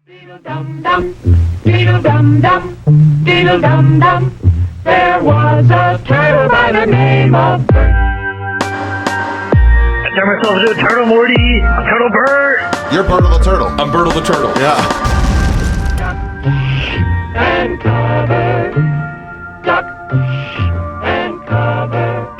Beedle-dum-dum, beedle-dum-dum, beedle-dum-dum. There was a turtle by the name of Bert. I turn myself into a turtle, Morty. I'm Turtle Bert. You're Bertle the Turtle. I'm Bertle the Turtle. Yeah. And cover, duck and cover.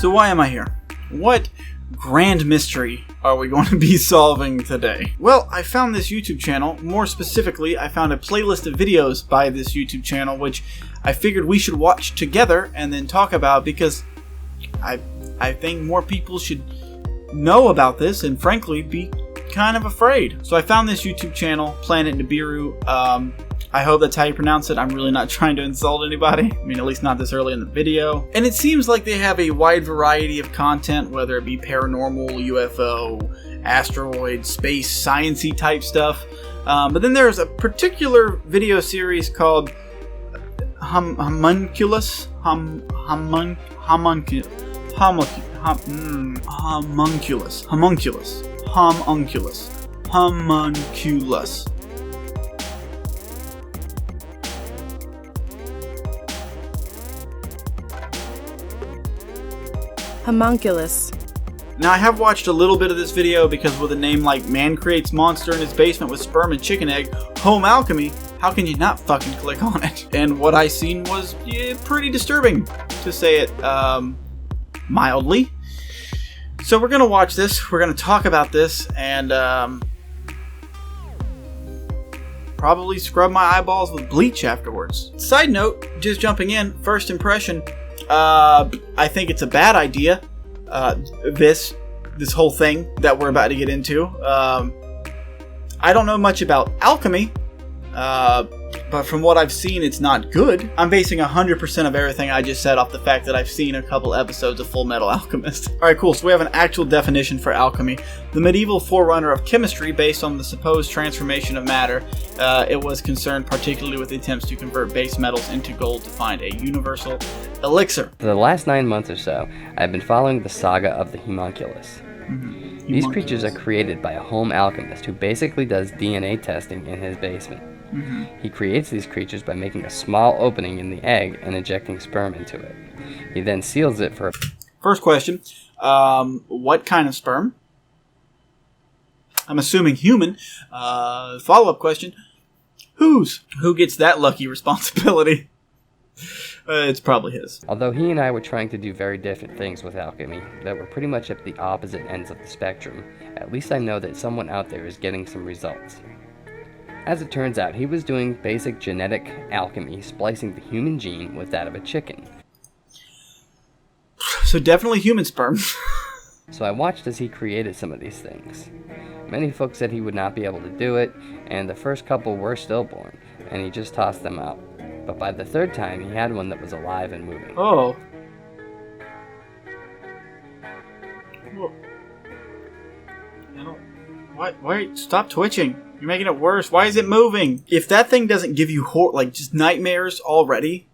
So why am I here? What grand mystery are we going to be solving today? Well, I found this YouTube channel. More specifically, I found a playlist of videos by this YouTube channel, which I figured we should watch together and then talk about because I think more people should know about this and frankly be kind of afraid. So I found this YouTube channel, Planet Nibiru. I hope that's how you pronounce it. I'm really not trying to insult anybody. I mean, at least not this early in the video. And it seems like they have a wide variety of content, whether it be paranormal, UFO, asteroid, space, science-y type stuff. But then there's a particular video series called Homunculus. Homunculus. Homunculus. Now I have watched a little bit of this video because with a name like Man Creates Monster in His Basement with Sperm and Chicken Egg, Home Alchemy, how can you not fucking click on it? And what I seen was pretty disturbing, to say it mildly. So we're gonna watch this, we're gonna talk about this, and probably scrub my eyeballs with bleach afterwards. Side note, just jumping in, first impression, I think it's a bad idea, this whole thing that we're about to get into. I don't know much about alchemy, but from what I've seen, it's not good. I'm basing 100% of everything I just said off the fact that I've seen a couple episodes of Full Metal Alchemist. Alright, cool, so we have an actual definition for alchemy. The medieval forerunner of chemistry based on the supposed transformation of matter. It was concerned particularly with attempts to convert base metals into gold to find a universal elixir. For the last 9 months or so, I've been following the saga of the Homunculus. These creatures are created by a home alchemist who basically does DNA testing in his basement. He creates these creatures by making a small opening in the egg and injecting sperm into it. He then seals it for... First question, what kind of sperm? I'm assuming human. Follow-up question, whose? Who gets that lucky responsibility? It's probably his. Although he and I were trying to do very different things with alchemy that were pretty much at the opposite ends of the spectrum, at least I know that someone out there is getting some results. As it turns out, he was doing basic genetic alchemy, splicing the human gene with that of a chicken. So definitely human sperm. So I watched as he created some of these things. Many folks said he would not be able to do it, and the first couple were stillborn, and he just tossed them out. But by the third time, he had one that was alive and moving. Oh. Whoa. Why? Stop twitching. You're making it worse. Why is it moving? If that thing doesn't give you just nightmares already,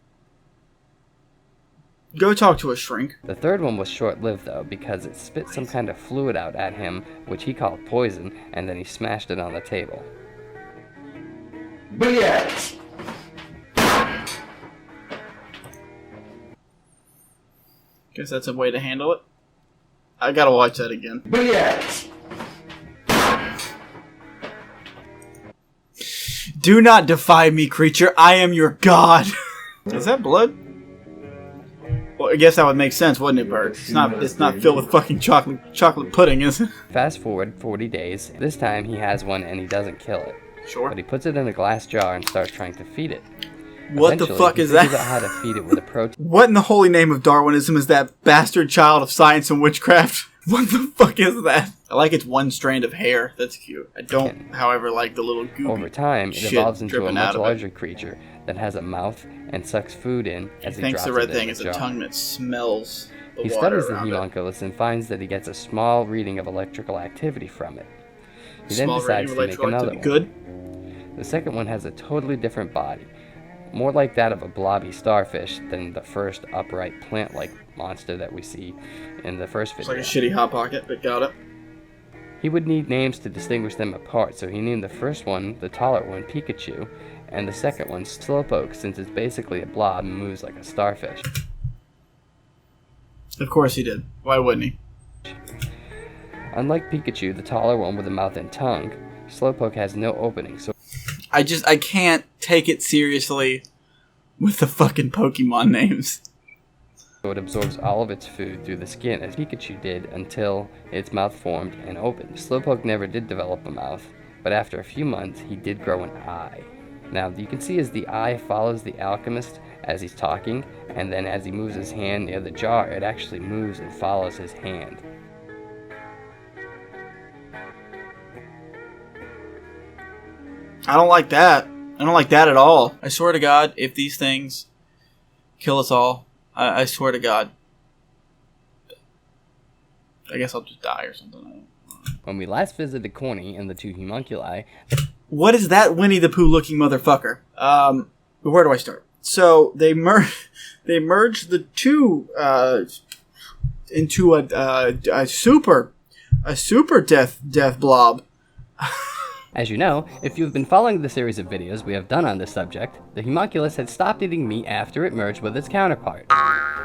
go talk to a shrink. The third one was short-lived though, because it spit some kind of fluid out at him, which he called poison, and then he smashed it on the table. BS. Guess that's a way to handle it. I gotta watch that again. BS. Do not defy me, creature. I am your god. Is that blood? Well, I guess that would make sense, wouldn't it, Bert? It's not filled with fucking chocolate pudding, is it? Fast forward 40 days. This time he has one and he doesn't kill it. Sure. But he puts it in a glass jar and starts trying to feed it. What the fuck is that? He figures out how to feed it with a protein. What in the holy name of Darwinism is that bastard child of science and witchcraft? What the fuck is that? I like its one strand of hair. That's cute. I don't, however, like the little goopy Over time, it shit evolves into a dripping much out of larger creature that has a mouth and sucks food in as he thinks drops the red it thing in is the a jar. tongue that smells the He water studies the around it. homunculus and finds that he gets a small reading of electrical activity from it. He then Small decides reading to of make electrical another activity. one. Good. The second one has a totally different body, more like that of a blobby starfish than the first upright plant-like monster that we see in the first It's video. like a shitty Hot Pocket, but got it. He would need names to distinguish them apart, so he named the first one, the taller one, Pikachu, and the second one, Slowpoke, since it's basically a blob and moves like a starfish. Of course he did. Why wouldn't he? Unlike Pikachu, the taller one with a mouth and tongue, Slowpoke has no opening, so I can't take it seriously with the fucking Pokemon names. it absorbs all of its food through the skin, as Pikachu did until its mouth formed and opened. Slowpoke never did develop a mouth, but after a few months, he did grow an eye. Now, you can see as the eye follows the Alchemist as he's talking, and then as he moves his hand near the jar, it actually moves and follows his hand. I don't like that. I don't like that at all. I swear to God, if these things kill us all, I swear to God, I guess I'll just die or something. When we last visited Corny and the two homunculi, What is that Winnie the Pooh looking motherfucker? Where do I start? So they merged the two into a super death blob. as you know, if you've been following the series of videos we have done on this subject, the homunculus had stopped eating meat after it merged with its counterpart.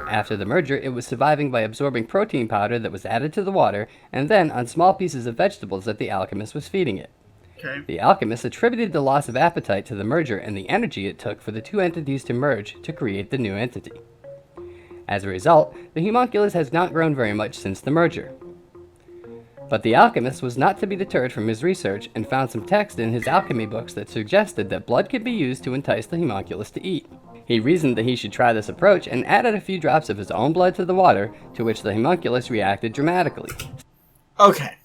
After the merger, it was surviving by absorbing protein powder that was added to the water, and then on small pieces of vegetables that the alchemist was feeding it. Okay. The alchemist attributed the loss of appetite to the merger and the energy it took for the two entities to merge to create the new entity. As a result, the homunculus has not grown very much since the merger. But the alchemist was not to be deterred from his research and found some text in his alchemy books that suggested that blood could be used to entice the homunculus to eat. He reasoned that he should try this approach and added a few drops of his own blood to the water, to which the homunculus reacted dramatically. Okay.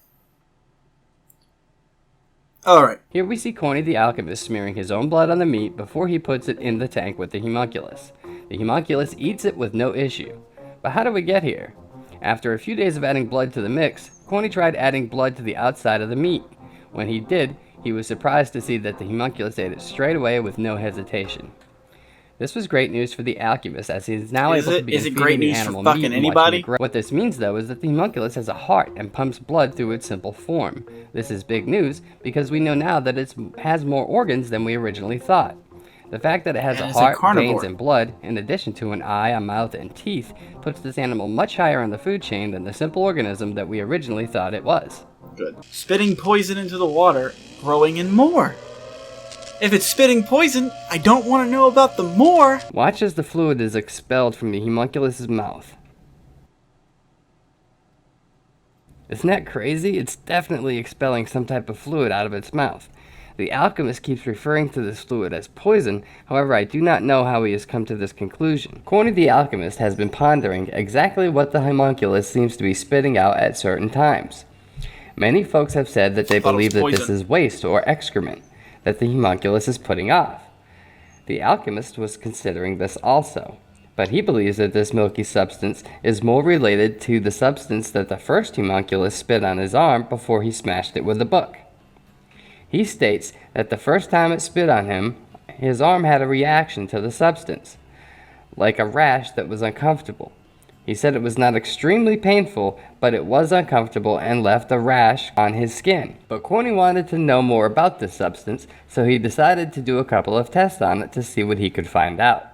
Alright. Here we see Corny the alchemist smearing his own blood on the meat before he puts it in the tank with the homunculus. The homunculus eats it with no issue. But how do we get here? After a few days of adding blood to the mix, Corny tried adding blood to the outside of the meat. When he did, he was surprised to see that the homunculus ate it straight away with no hesitation. This was great news for the alchemist, as he is now able to begin feeding the animal meat and watching it grow. What this means, though, is that the homunculus has a heart and pumps blood through its simple form. This is big news, because we know now that it has more organs than we originally thought. The fact that it has a heart, veins, and blood, in addition to an eye, a mouth, and teeth, puts this animal much higher on the food chain than the simple organism that we originally thought it was. Good. Spitting poison into the water, growing in more. If it's spitting poison, I don't want to know about the more. Watch as the fluid is expelled from the homunculus's mouth. Isn't that crazy? It's definitely expelling some type of fluid out of its mouth. The alchemist keeps referring to this fluid as poison, however I do not know how he has come to this conclusion. Corny the alchemist has been pondering exactly what the homunculus seems to be spitting out at certain times. Many folks have said that they believe that this is waste or excrement that the homunculus is putting off. The alchemist was considering this also, but he believes that this milky substance is more related to the substance that the first homunculus spit on his arm before he smashed it with a book. He states that the first time it spit on him, his arm had a reaction to the substance, like a rash that was uncomfortable. He said it was not extremely painful, but it was uncomfortable and left a rash on his skin. But Corny wanted to know more about this substance, so he decided to do a couple of tests on it to see what he could find out.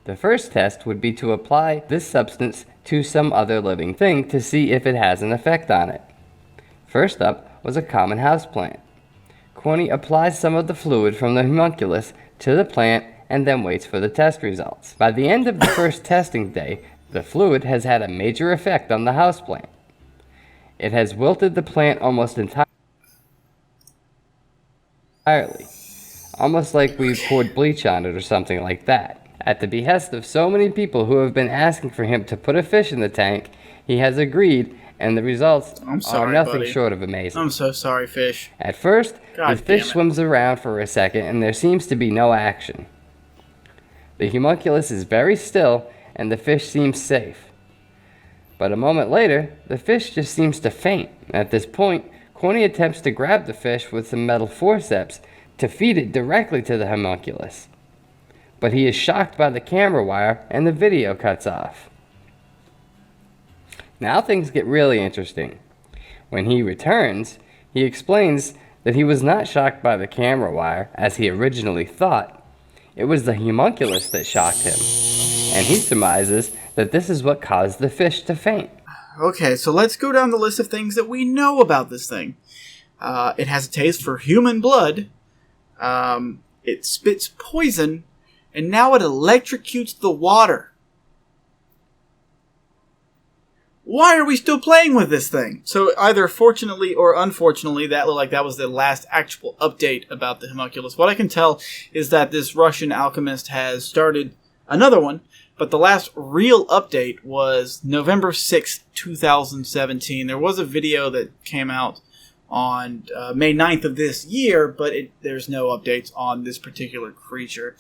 The first test would be to apply this substance to some other living thing to see if it has an effect on it. First up was a common houseplant. Corny applies some of the fluid from the homunculus to the plant and then waits for the test results. By the end of the first testing day, the fluid has had a major effect on the houseplant. It has wilted the plant almost entirely, almost like we poured bleach on it or something like that. At the behest of so many people who have been asking for him to put a fish in the tank, he has agreed, and the results are nothing short of amazing. I'm so sorry, fish. At first, the fish swims around for a second and there seems to be no action. The homunculus is very still and the fish seems safe. But a moment later, the fish just seems to faint. At this point, Corny attempts to grab the fish with some metal forceps to feed it directly to the homunculus. But he is shocked by the camera wire and the video cuts off. Now things get really interesting. When he returns, he explains that he was not shocked by the camera wire, as he originally thought. It was the homunculus that shocked him, and he surmises that this is what caused the fish to faint. Okay, so let's go down the list of things that we know about this thing. It has a taste for human blood. It spits poison, and now it electrocutes the water. Why are we still playing with this thing? So either fortunately or unfortunately, that looked like that was the last actual update about the homunculus. What I can tell is that this Russian alchemist has started another one, but the last real update was November 6th, 2017. There was a video that came out on May 9th of this year, but there's no updates on this particular creature.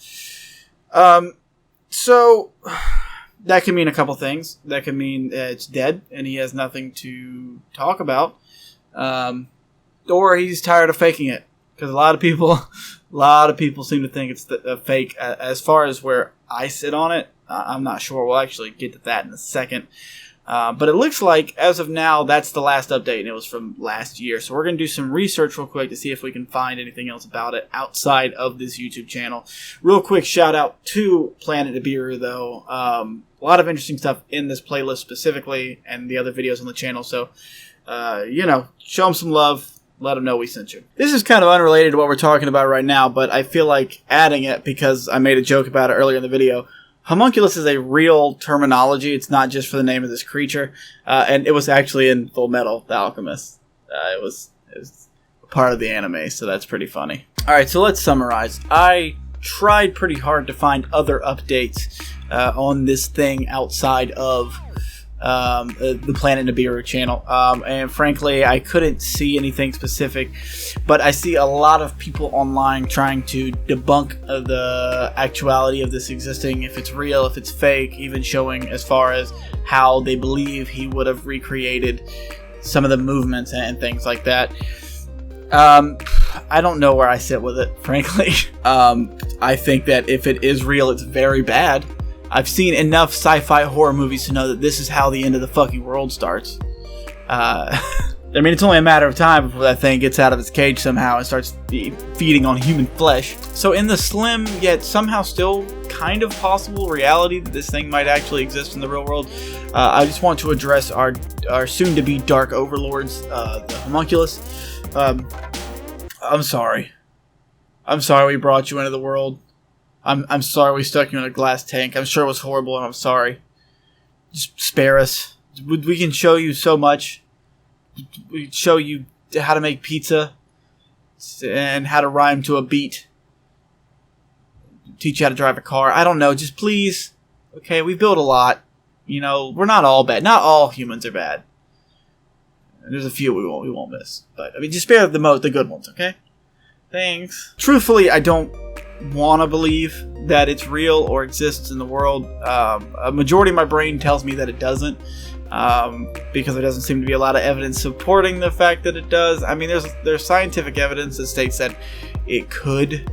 So that can mean a couple things. That can mean it's dead and he has nothing to talk about, or he's tired of faking it. Because a lot of people seem to think it's a fake. As far as where I sit on it, I'm not sure. We'll actually get to that in a second. But it looks like, as of now, that's the last update, and it was from last year. So we're going to do some research real quick to see if we can find anything else about it outside of this YouTube channel. Real quick shout out to Planet Nibiru, though. A lot of interesting stuff in this playlist specifically, and the other videos on the channel. So, show them some love. Let them know we sent you. This is kind of unrelated to what we're talking about right now, but I feel like adding it because I made a joke about it earlier in the video. Homunculus is a real terminology. It's not just for the name of this creature. And it was actually in Full Metal, the Alchemist. It was part of the anime, so that's pretty funny. Alright, so let's summarize. I tried pretty hard to find other updates on this thing outside of the Planet Nibiru channel. And frankly, I couldn't see anything specific, but I see a lot of people online trying to debunk the actuality of this existing, if it's real, if it's fake, even showing as far as how they believe he would have recreated some of the movements and things like that. I don't know where I sit with it, frankly. I think that if it is real, it's very bad. I've seen enough sci-fi horror movies to know that this is how the end of the fucking world starts. I mean, it's only a matter of time before that thing gets out of its cage somehow and starts feeding on human flesh. So in the slim, yet somehow still kind of possible reality that this thing might actually exist in the real world, I just want to address our soon-to-be dark overlords, the homunculus. I'm sorry. I'm sorry we brought you into the world. I'm sorry we stuck you in a glass tank. I'm sure it was horrible, and I'm sorry. Just spare us. We can show you so much. We can show you how to make pizza and how to rhyme to a beat. Teach you how to drive a car. I don't know. Just please. Okay, we built a lot. We're not all bad. Not all humans are bad. There's a few we won't miss. But I mean, just spare the good ones, okay? Thanks. Truthfully, I don't want to believe that it's real or exists in the world. A majority of my brain tells me that it doesn't, because there doesn't seem to be a lot of evidence supporting the fact that it does. I mean, there's scientific evidence that states that it could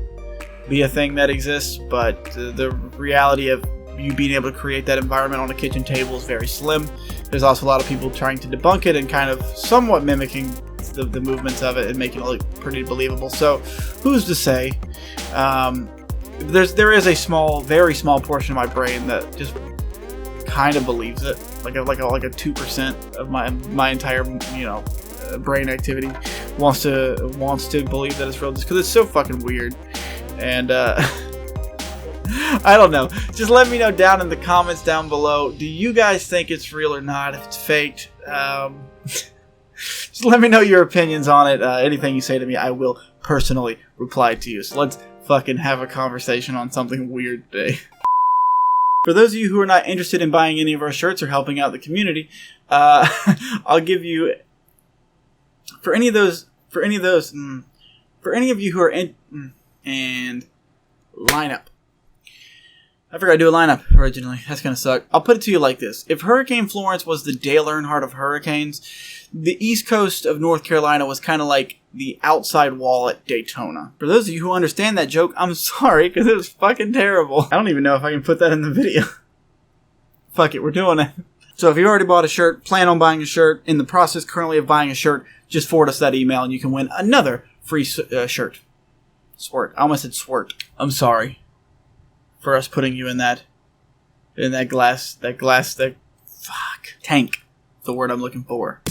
be a thing that exists, but the reality of you being able to create that environment on a kitchen table is very slim. There's also a lot of people trying to debunk it and kind of somewhat mimicking the movements of it and making it look pretty believable. So who's to say? There is a very small portion of my brain that just kind of believes it, like a 2% of my entire brain activity wants to believe that it's real, just because it's so fucking weird. And I don't know. Just let me know down in the comments down below. Do you guys think it's real or not? If it's faked, just let me know your opinions on it. Anything you say to me, I will personally reply to you. So let's fucking have a conversation on something weird today. For those of you who are not interested in buying any of our shirts or helping out the community, I'll give you, for any of you who are in, and lineup. I forgot to do a lineup originally. That's gonna suck. I'll put it to you like this. If Hurricane Florence was the Dale Earnhardt of hurricanes, the east coast of North Carolina was kind of like the outside wall at Daytona. For those of you who understand that joke, I'm sorry, because it was fucking terrible. I don't even know if I can put that in the video. Fuck it, we're doing it. So if you already bought a shirt, plan on buying a shirt, in the process currently of buying a shirt, just forward us that email and you can win another free shirt. Swort. I almost said swort. I'm sorry for us putting you in that tank. The word I'm looking for.